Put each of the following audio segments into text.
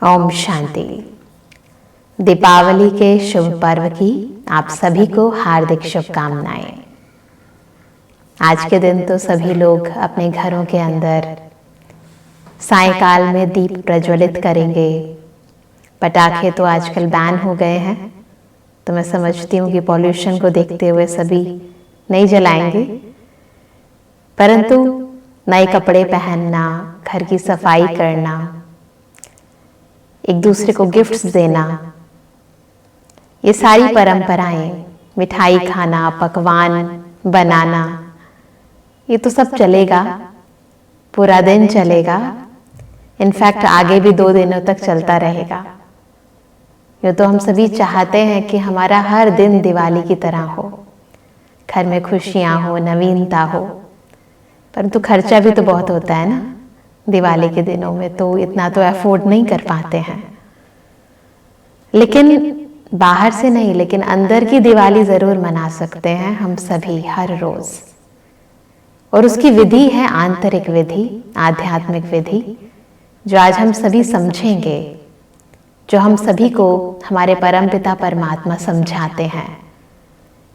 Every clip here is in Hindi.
ओम शांति। दीपावली के शुभ पर्व की आप सभी को हार्दिक शुभकामनाएं। आज के दिन तो सभी लोग अपने घरों के अंदर सायंकाल में दीप प्रज्वलित करेंगे। पटाखे तो आजकल बैन हो गए हैं, तो मैं समझती हूँ कि पॉल्यूशन को देखते हुए सभी नहीं जलाएंगे, परंतु नए कपड़े पहनना, घर की सफाई करना, एक दूसरे को गिफ्ट्स देना, ये सारी परंपराएं, मिठाई खाना, पकवान बनाना, ये तो सब चलेगा, पूरा दिन चलेगा। इनफैक्ट आगे भी 2 दिनों तक चलता रहेगा। ये तो हम सभी चाहते हैं कि हमारा हर दिन दिवाली की तरह हो, घर में खुशियां हो, नवीनता हो, परंतु खर्चा भी तो बहुत होता है ना। दिवाली के दिनों में तो इतना तो अफोर्ड नहीं कर पाते हैं, लेकिन बाहर से नहीं, लेकिन अंदर की दिवाली जरूर मना सकते हैं हम सभी हर रोज। और उसकी विधि है आंतरिक विधि, आध्यात्मिक विधि, जो आज हम सभी समझेंगे, जो हम सभी को हमारे परमपिता परमात्मा समझाते हैं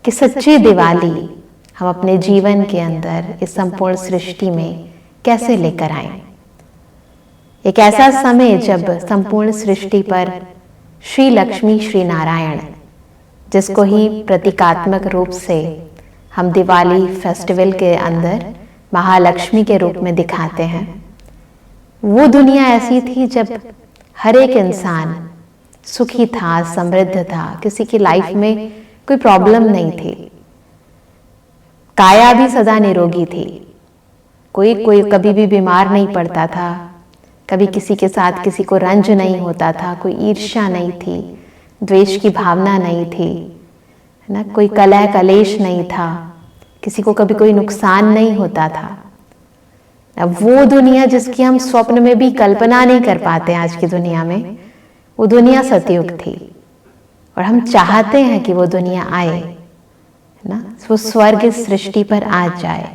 कि सच्ची दिवाली हम अपने जीवन के अंदर इस संपूर्ण सृष्टि में कैसे लेकर आए। एक ऐसा समय जब संपूर्ण सृष्टि पर श्री लक्ष्मी श्री नारायण, जिसको ही प्रतीकात्मक रूप से हम दिवाली फेस्टिवल के अंदर महालक्ष्मी के रूप में दिखाते हैं, वो दुनिया ऐसी थी जब हर एक इंसान सुखी था, समृद्ध था, किसी की लाइफ में कोई प्रॉब्लम नहीं थी, काया भी सदा निरोगी थी, कोई कभी भी बीमार नहीं पड़ता था, कभी किसी के साथ किसी को रंज नहीं होता था, कोई ईर्ष्या नहीं थी, द्वेष की भावना नहीं थी, है ना, कोई कलह कलेश नहीं था, किसी को कभी कोई नुकसान नहीं होता था। अब वो दुनिया जिसकी हम स्वप्न में भी कल्पना नहीं कर पाते आज की दुनिया में, वो दुनिया सतयुग थी, और हम चाहते हैं कि वो दुनिया आए, है ना, वो स्वर्ग सृष्टि पर आ जाए।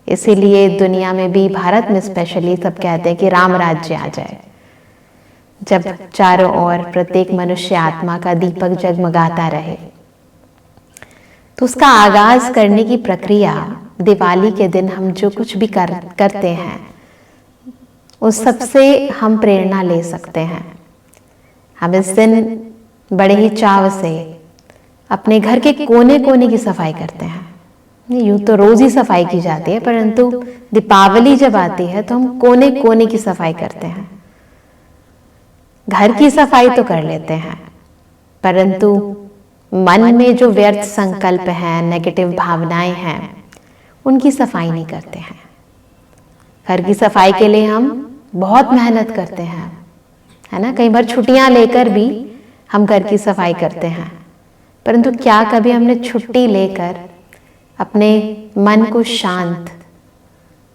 इसीलिए दुनिया में भी, भारत में स्पेशली, सब कहते हैं कि राम राज्य आ जाए, जब चारों ओर प्रत्येक मनुष्य आत्मा का दीपक जगमगाता रहे। तो उसका आगाज करने की प्रक्रिया दिवाली के दिन हम जो कुछ भी करते हैं, उस सबसे हम प्रेरणा ले सकते हैं। हम इस दिन बड़े ही चाव से अपने घर के कोने कोने की सफाई करते हैं। यूं तो रोज ही सफाई की जाती है, परंतु दीपावली जब आती है तो हम कोने कोने की सफाई करते हैं। घर की सफाई तो कर लेते हैं, परंतु मन में जो व्यर्थ संकल्प हैं, नेगेटिव भावनाएं हैं, उनकी सफाई नहीं करते हैं। घर की सफाई के लिए हम बहुत मेहनत करते हैं, है ना, कई बार छुट्टियां लेकर भी हम घर की सफाई करते हैं, परंतु क्या कभी हमने छुट्टी लेकर अपने मन को शांत,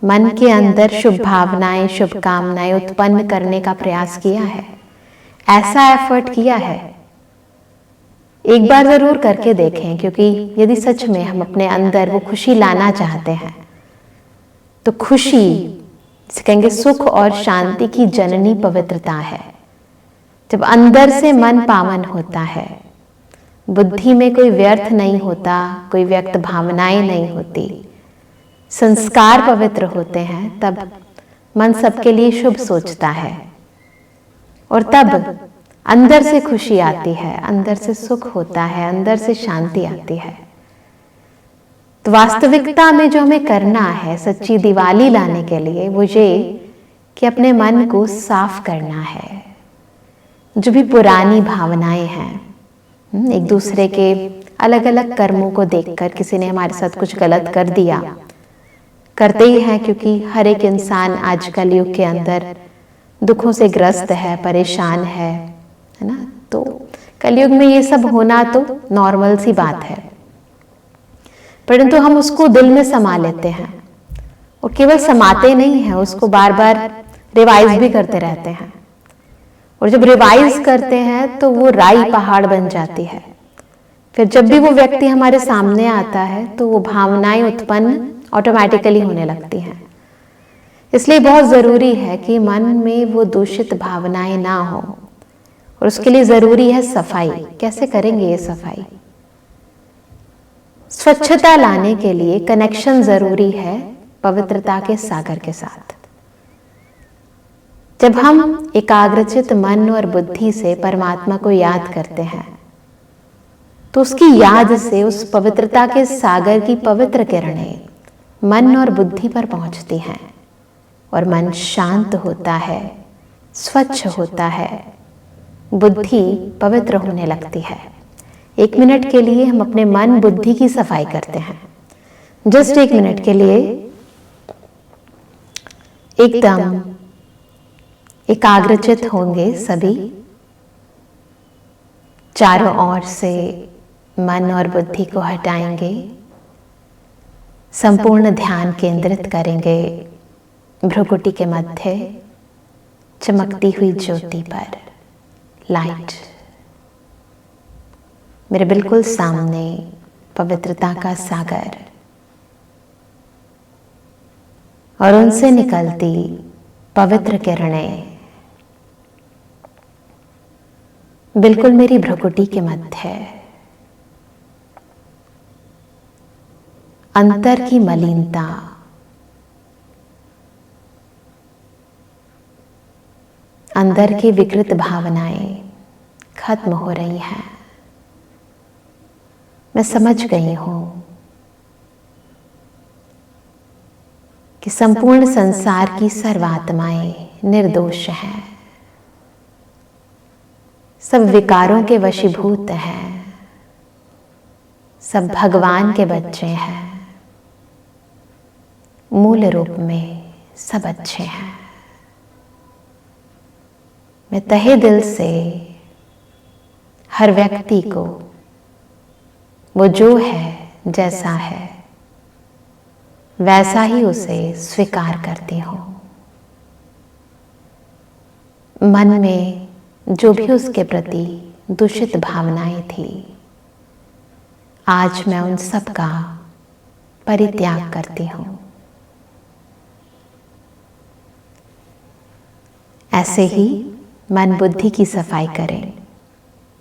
मन के अंदर शुभ भावनाएं, शुभकामनाएं उत्पन्न करने का प्रयास किया है? ऐसा एफर्ट किया है? एक बार जरूर करके देखें, क्योंकि यदि सच में हम अपने अंदर वो खुशी लाना चाहते हैं, तो खुशी, जिसे कहेंगे सुख और शांति की जननी पवित्रता है। जब अंदर से मन पावन होता है, बुद्धि में कोई व्यर्थ नहीं होता, कोई व्यक्त भावनाएं नहीं होती, संस्कार पवित्र होते हैं, तब मन सबके लिए शुभ सोचता है, और तब अंदर से खुशी आती है, अंदर से सुख होता है, अंदर से शांति आती है। तो वास्तविकता में जो हमें करना है सच्ची दिवाली लाने के लिए, वो ये कि अपने मन को साफ करना है। जो भी पुरानी भावनाएं हैं, एक दूसरे के अलग अलग कर्मों को देखकर, किसी ने हमारे साथ कुछ गलत कर दिया, करते ही हैं, क्योंकि हर एक इंसान आज कलयुग के अंदर दुखों से ग्रस्त है, परेशान है ना। तो कलयुग में ये सब होना तो नॉर्मल सी बात है, परंतु हम उसको दिल में समा लेते हैं, और केवल समाते नहीं हैं, उसको बार बार रिवाइज भी करते रहते हैं। और जब रिवाइज करते हैं तो वो राई पहाड़ बन जाती है। फिर जब भी वो व्यक्ति हमारे सामने आता है तो वो भावनाएं उत्पन्न ऑटोमेटिकली होने लगती हैं। इसलिए बहुत जरूरी है कि मन में वो दूषित भावनाएं ना हो, और उसके लिए जरूरी है सफाई। कैसे करेंगे ये सफाई? स्वच्छता लाने के लिए कनेक्शन जरूरी है पवित्रता के सागर के साथ। जब हम एकाग्रचित मन और बुद्धि से परमात्मा को याद करते हैं तो उसकी याद से उस पवित्रता के सागर की पवित्र किरणें मन और बुद्धि पर पहुंचती हैं और मन शांत होता है, स्वच्छ होता है, बुद्धि पवित्र होने लगती है। 1 मिनट के लिए हम अपने मन बुद्धि की सफाई करते हैं। जस्ट 1 मिनट के लिए एकदम एकाग्रचित होंगे सभी। चारों ओर से मन और बुद्धि को हटाएंगे, संपूर्ण ध्यान केंद्रित करेंगे भ्रुकुटी के मध्य चमकती हुई ज्योति पर। लाइट मेरे बिल्कुल सामने पवित्रता का सागर और उनसे निकलती पवित्र किरणें बिल्कुल मेरी भ्रुकुटी के मध्य अंतर की मलिनता, अंदर की विकृत भावनाएं खत्म हो रही हैं। मैं समझ गई हूं कि संपूर्ण संसार की सर्वात्माएं निर्दोष हैं, सब विकारों के वशीभूत हैं, सब भगवान के बच्चे हैं, मूल रूप में सब अच्छे हैं। मैं तहे दिल से हर व्यक्ति को वो जो है, जैसा है, वैसा ही उसे स्वीकार करती हूँ। मन में जो भी उसके प्रति दूषित भावनाएं थी, आज मैं उन सब का परित्याग करती हूँ। ऐसे ही मन बुद्धि की सफाई करें।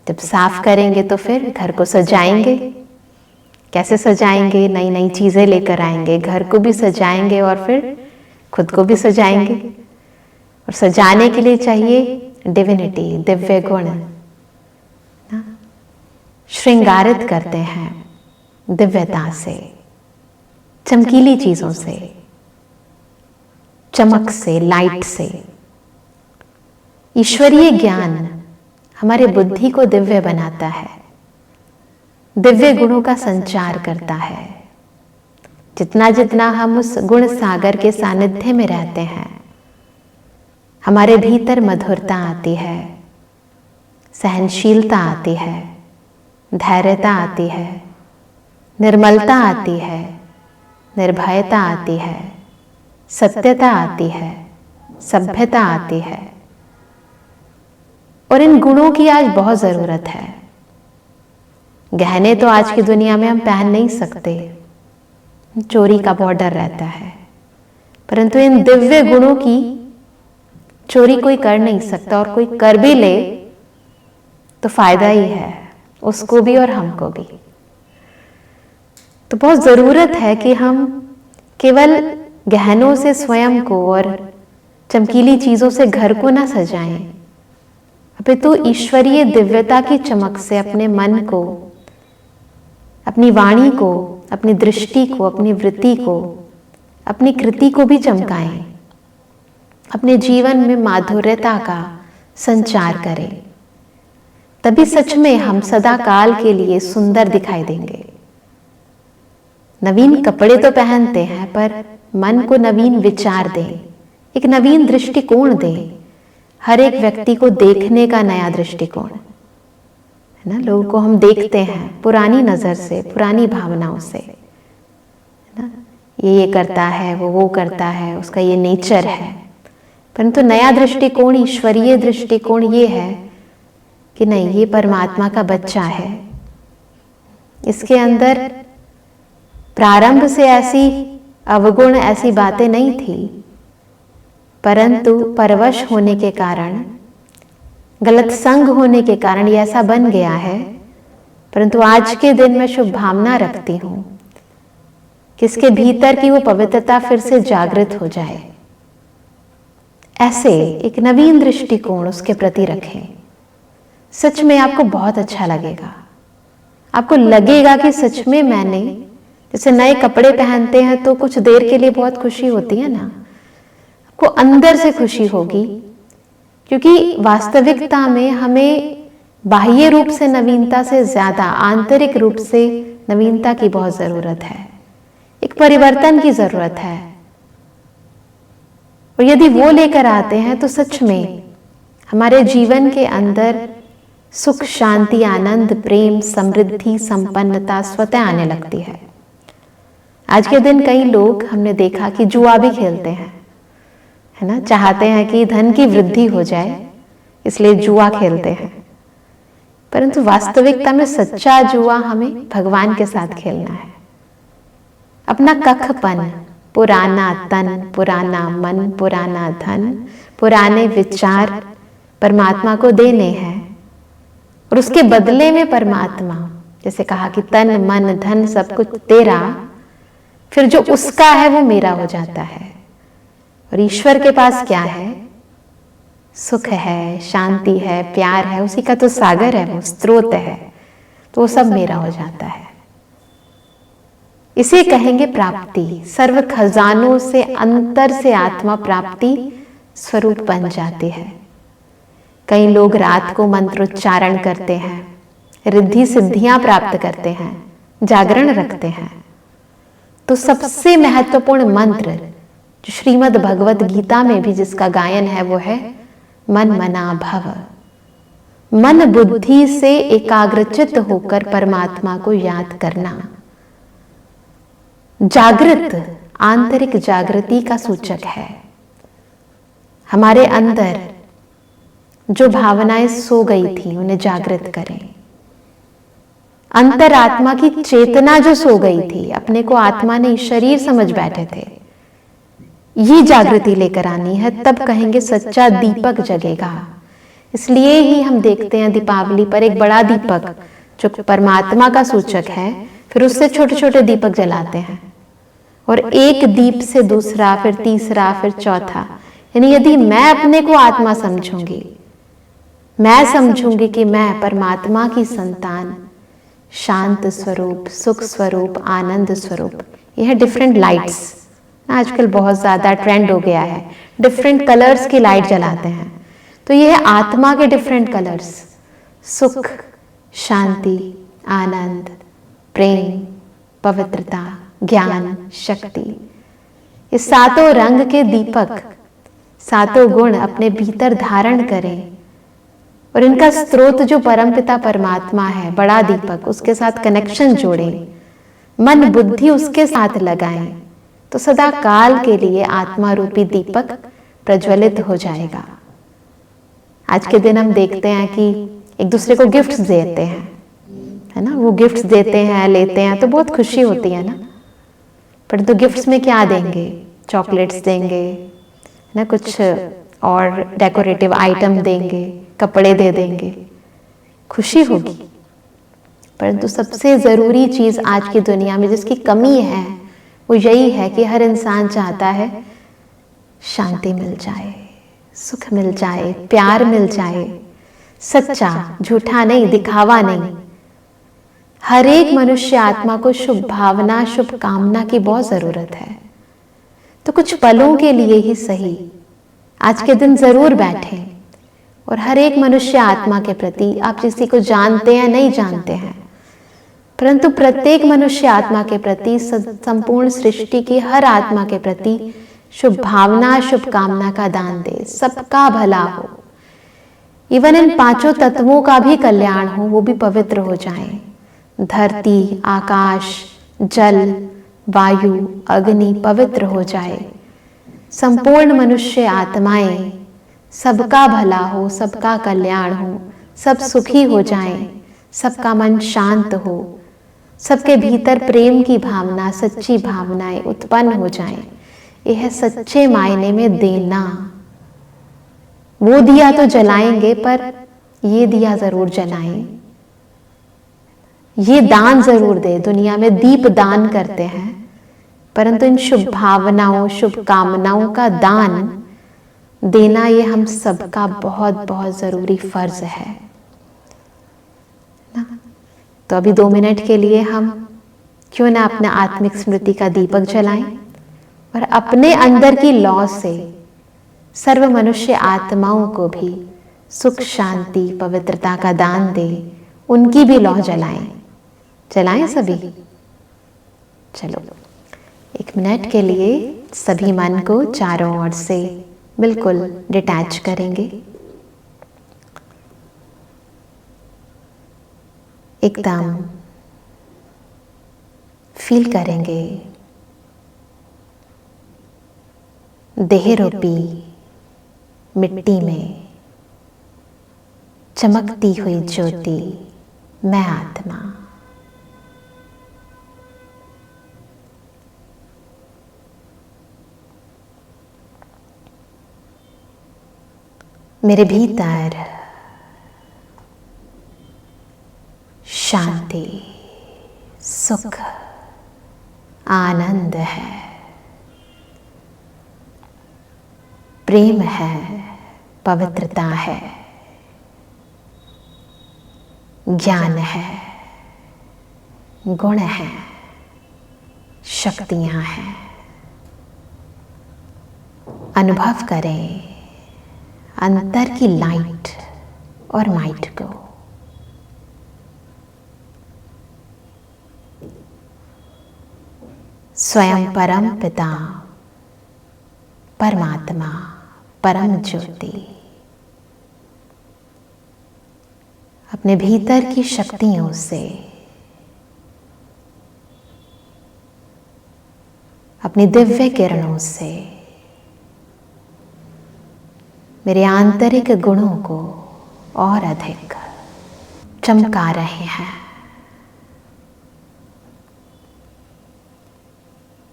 जब साफ करेंगे तो फिर घर को सजाएंगे। कैसे सजाएंगे? नई नई चीजें लेकर आएंगे, घर को भी सजाएंगे और फिर खुद को भी सजाएंगे। और सजाने के लिए चाहिए डिविनिटी, दिव्य गुण। श्रृंगारित करते हैं दिव्यता से, चमकीली चीजों से, चमक से, लाइट से। ईश्वरीय ज्ञान हमारे बुद्धि को दिव्य बनाता है, दिव्य गुणों का संचार करता है। जितना जितना हम उस गुण सागर के सानिध्य में रहते हैं, हमारे भीतर मधुरता आती है, सहनशीलता आती है, धैर्यता आती है, निर्मलता आती है, निर्भयता आती है, सत्यता आती है, सभ्यता आती है। और इन गुणों की आज बहुत जरूरत है। गहने तो आज की दुनिया में हम पहन नहीं सकते, चोरी का बहुत डर रहता है, परंतु इन दिव्य गुणों की चोरी कोई कर नहीं सकता, और कोई कर भी ले तो फायदा ही है, उसको भी और हमको भी। तो बहुत जरूरत है कि हम केवल गहनों से स्वयं को और चमकीली चीजों से घर को ना सजाएं, अपितु ईश्वरीय दिव्यता की चमक से अपने मन को, अपनी वाणी को, अपनी दृष्टि को, अपनी वृत्ति को, अपनी कृति को भी चमकाएं। अपने जीवन में माधुर्यता का संचार करें, तभी सच में हम सदा काल के लिए सुंदर दिखाई देंगे। नवीन कपड़े तो पहनते हैं, पर मन को नवीन विचार दें, एक नवीन दृष्टिकोण दें। हर एक व्यक्ति को देखने का नया दृष्टिकोण है ना। लोगों को हम देखते हैं पुरानी नजर से, पुरानी भावनाओं से, है ना। ये करता है, वो करता है, उसका ये नेचर है। परंतु नया दृष्टिकोण, ईश्वरीय दृष्टिकोण ये है कि नहीं, ये परमात्मा का बच्चा है। इसके अंदर प्रारंभ से ऐसी अवगुण, ऐसी बातें नहीं थी, परंतु परवश होने के कारण गलत संग होने के कारण ये ऐसा बन गया है, परंतु आज के दिन मैं शुभ भावना रखती हूं कि इसके भीतर की वो पवित्रता फिर से जागृत हो जाए। ऐसे एक नवीन दृष्टिकोण उसके प्रति रखें। सच में आपको बहुत अच्छा लगेगा। आपको लगेगा कि सच में मैंने, जैसे नए कपड़े पहनते हैं तो कुछ देर के लिए बहुत खुशी होती है ना, आपको अंदर से खुशी होगी, क्योंकि वास्तविकता में हमें बाह्य रूप से नवीनता से ज्यादा आंतरिक रूप से नवीनता की बहुत जरूरत है। एक परिवर्तन की जरूरत है, और यदि वो लेकर आते हैं तो सच में हमारे जीवन के अंदर सुख, शांति, आनंद, प्रेम, समृद्धि, संपन्नता स्वतः आने लगती है। आज के दिन कई लोग हमने देखा कि जुआ भी खेलते हैं, है ना, चाहते हैं कि धन की वृद्धि हो जाए, इसलिए जुआ खेलते हैं। परंतु वास्तविकता में सच्चा जुआ हमें भगवान के साथ खेलना है। अपना कखपन, पुराना तन, पुराना मन, पुराना धन, पुराने विचार परमात्मा को देने हैं, और उसके बदले में परमात्मा, जैसे कहा कि तन मन धन सब कुछ तेरा, फिर जो उसका है वो मेरा हो जाता है। और ईश्वर के पास क्या है? सुख है, शांति है, प्यार है, उसी का तो सागर है, वो स्रोत है, तो वो सब मेरा हो जाता है। इसे कहेंगे प्राप्ति। सर्व खजानों से अंतर से आत्मा प्राप्ति स्वरूप बन जाती है। कई लोग रात को मंत्रोच्चारण करते हैं, रिद्धि सिद्धियां प्राप्त करते हैं, जागरण रखते हैं। तो सबसे महत्वपूर्ण मंत्र जो श्रीमद् भगवत गीता में भी जिसका गायन है वो है मन मना भव। मन बुद्धि से एकाग्रचित होकर परमात्मा को याद करना। जागृत आंतरिक जागृति का सूचक है। हमारे अंदर जो भावनाएं सो गई थी उन्हें जागृत करें। अंतरात्मा की चेतना जो सो गई थी, अपने को आत्मा नहीं शरीर समझ बैठे थे, ये जागृति लेकर आनी है, तब कहेंगे सच्चा दीपक जगेगा। इसलिए ही हम देखते हैं दीपावली पर एक बड़ा दीपक जो परमात्मा का सूचक है, फिर उससे छोटे छोटे दीपक जलाते हैं, और एक दीप से दूसरा, फिर तीसरा, फिर चौथा। यानी यदि मैं अपने को आत्मा समझूंगी, मैं समझूंगी कि मैं परमात्मा की संतान, शांत स्वरूप, सुख स्वरूप, आनंद स्वरूप, यह है डिफरेंट लाइट्स। आजकल बहुत ज्यादा ट्रेंड हो गया है, डिफरेंट कलर्स की लाइट जलाते हैं, तो यह है आत्मा के डिफरेंट कलर्स, सुख, शांति, आनंद, प्रेम, पवित्रता, ज्ञान, शक्ति। ये सातों रंग के दीपक, सातों गुण अपने भीतर धारण करें, और इनका स्रोत जो परमपिता परमात्मा है, बड़ा दीपक, उसके साथ कनेक्शन जोड़ें, मन बुद्धि उसके साथ लगाएं, तो सदा काल के लिए आत्मा रूपी दीपक प्रज्वलित हो जाएगा। आज के दिन हम देखते हैं कि एक दूसरे को गिफ्ट्स देते हैं, है ना, वो गिफ्ट्स देते हैं, लेते हैं, तो बहुत खुशी होती है ना। परंतु गिफ्ट्स में क्या देंगे? चॉकलेट्स देंगे ना, कुछ और डेकोरेटिव आइटम देंगे, कपड़े दे देंगे, खुशी होगी। परंतु सबसे जरूरी चीज आज की दुनिया में जिसकी कमी है वो यही है कि हर इंसान चाहता है शांति मिल जाए, सुख मिल जाए, प्यार मिल जाए, सच्चा, झूठा नहीं, दिखावा नहीं। हर एक मनुष्य आत्मा को शुभ भावना, शुभ कामना की बहुत जरूरत है। तो कुछ पलों के लिए ही सही आज के दिन जरूर बैठें, और हर एक मनुष्य आत्मा के प्रति, आप किसी को जानते हैं नहीं जानते हैं, परंतु प्रत्येक मनुष्य आत्मा के प्रति, संपूर्ण सृष्टि की हर आत्मा के प्रति शुभ भावना, शुभ कामना का दान दे। सबका भला हो, इवन इन पांचों तत्वों का भी कल्याण हो, वो भी पवित्र हो जाएं। धरती, आकाश, जल, वायु, अग्नि पवित्र हो जाए। संपूर्ण मनुष्य आत्माएं, सबका भला हो, सबका कल्याण हो, सब सुखी हो जाएं, सबका मन शांत हो, सबके भीतर प्रेम की भावना, सच्ची भावनाएं उत्पन्न हो जाएं। यह सच्चे मायने में देना। वो दिया तो जलाएंगे, पर ये दिया जरूर जलाएं, ये दान जरूर दे। दुनिया में दीप दान करते हैं, परंतु इन शुभ भावनाओं, शुभ कामनाओं का दान देना ये हम सबका बहुत बहुत जरूरी फर्ज है ना। तो अभी 2 मिनट के लिए हम क्यों ना अपना आत्मिक स्मृति का दीपक जलाएं और अपने अंदर की लौ से सर्व मनुष्य आत्माओं को भी सुख, शांति, पवित्रता का दान दे, उनकी भी लौ जलाएं। जलाएं सभी। चलो 1 मिनट के लिए सभी मन को चारों ओर से बिल्कुल डिटैच करेंगे, एकदम फील करेंगे देह रूपी मिट्टी में चमकती हुई ज्योति, मैं आत्मा। मेरे भीतर शांति, सुख, आनंद है, प्रेम है, पवित्रता है, ज्ञान है, गुण है, शक्तियां हैं। अनुभव करें अंतर की लाइट और माइट को। स्वयं परम पिता, परमात्मा, परम ज्योति अपने भीतर की शक्तियों से, अपनी दिव्य किरणों से मेरे आंतरिक गुणों को और अधिक चमका रहे हैं।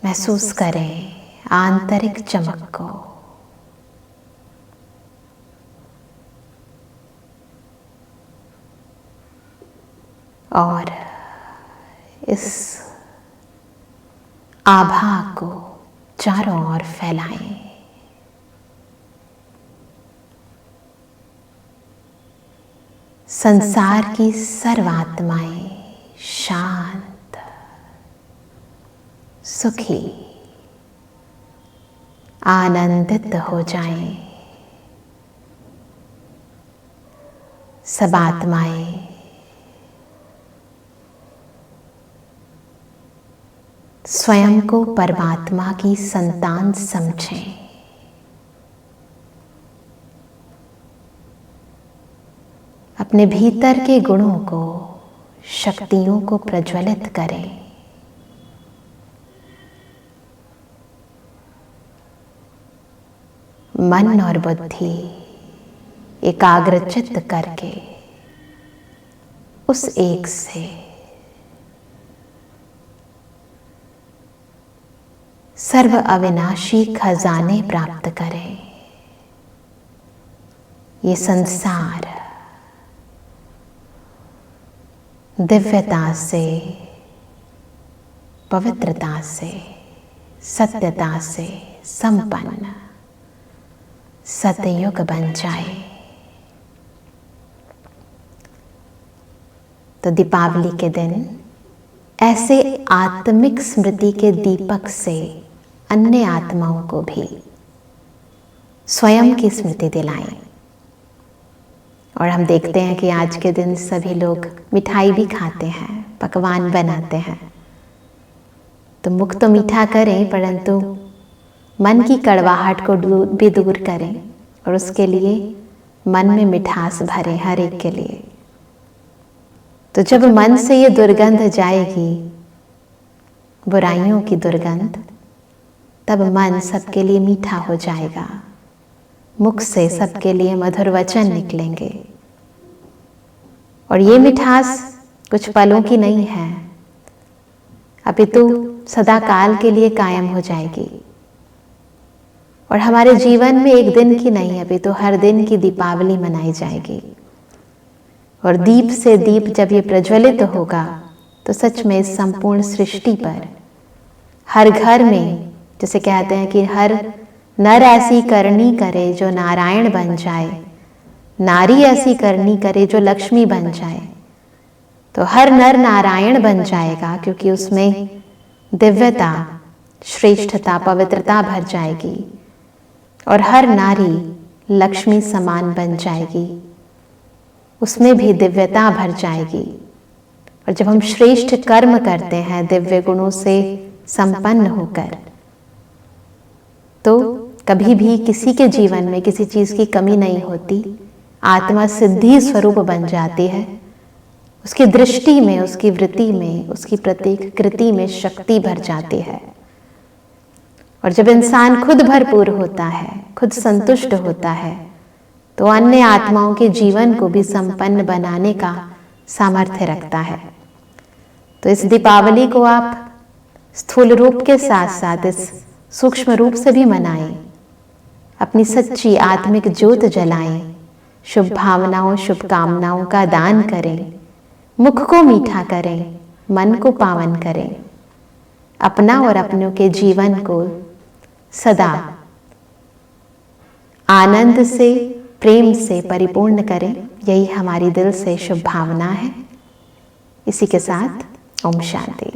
महसूस करें आंतरिक चमक को। और इस आभा को चारों ओर फैलाएं। संसार की सर्वात्माएं शांत, सुखी, आनंदित हो जाएं। सब आत्माएं स्वयं को परमात्मा की संतान समझें। अपने भीतर के गुणों को, शक्तियों को प्रज्वलित करें। मन और बुद्धि एकाग्रचित्त करके उस एक से सर्व अविनाशी खजाने प्राप्त करें। ये संसार दिव्यता से, पवित्रता से, सत्यता से संपन्न सतयुग बन जाए। तो दीपावली के दिन ऐसे आत्मिक स्मृति के दीपक से अन्य आत्माओं को भी स्वयं की स्मृति दिलाएं। और हम देखते हैं कि आज के दिन सभी लोग मिठाई भी खाते हैं, पकवान बनाते हैं। तो मुख तो मीठा करें, परंतु मन की कड़वाहट को भी दूर करें और उसके लिए मन में मिठास भरें हर एक के लिए। तो जब मन से ये दुर्गंध जाएगी, बुराइयों की दुर्गंध, तब मन सबके लिए मीठा हो जाएगा। मुख से सबके लिए मधुर वचन निकलेंगे। और ये मिठास कुछ पलों की नहीं है, अपितु सदा काल के लिए कायम हो जाएगी। और हमारे जीवन में एक दिन की नहीं, अपितु हर दिन की दीपावली मनाई जाएगी। और दीप से दीप जब ये प्रज्वलित होगा तो सच में इस संपूर्ण सृष्टि पर, हर घर में, जैसे कहते हैं कि हर नर ऐसी करनी करे जो नारायण बन जाए, नारी ऐसी करनी करे जो लक्ष्मी बन जाए, तो हर नर नारायण बन जाएगा, क्योंकि उसमें दिव्यता, श्रेष्ठता, पवित्रता भर जाएगी और हर नारी लक्ष्मी समान बन जाएगी, उसमें भी दिव्यता भर जाएगी। और जब हम श्रेष्ठ कर्म करते हैं दिव्य गुणों से संपन्न होकर, तो कभी भी किसी के जीवन में किसी चीज की कमी नहीं होती, आत्मा सिद्धि स्वरूप बन जाती है, उसकी दृष्टि में, उसकी वृत्ति में, उसकी प्रत्येक कृति में शक्ति भर जाती है। और जब इंसान खुद भरपूर होता है, खुद संतुष्ट होता है, तो अन्य आत्माओं के जीवन को भी संपन्न बनाने का सामर्थ्य रखता है। तो इस दीपावली को आप स्थूल रूप के साथ साथ इस सूक्ष्म रूप से भी मनाएं, अपनी सच्ची आत्मिक ज्योत जलाएं, शुभ भावनाओं, शुभकामनाओं का दान करें, मुख को मीठा करें, मन को पावन करें, अपना और अपनों के जीवन को सदा आनंद से, प्रेम से परिपूर्ण करें। यही हमारी दिल से शुभ भावना है। इसी के साथ ओम शांति।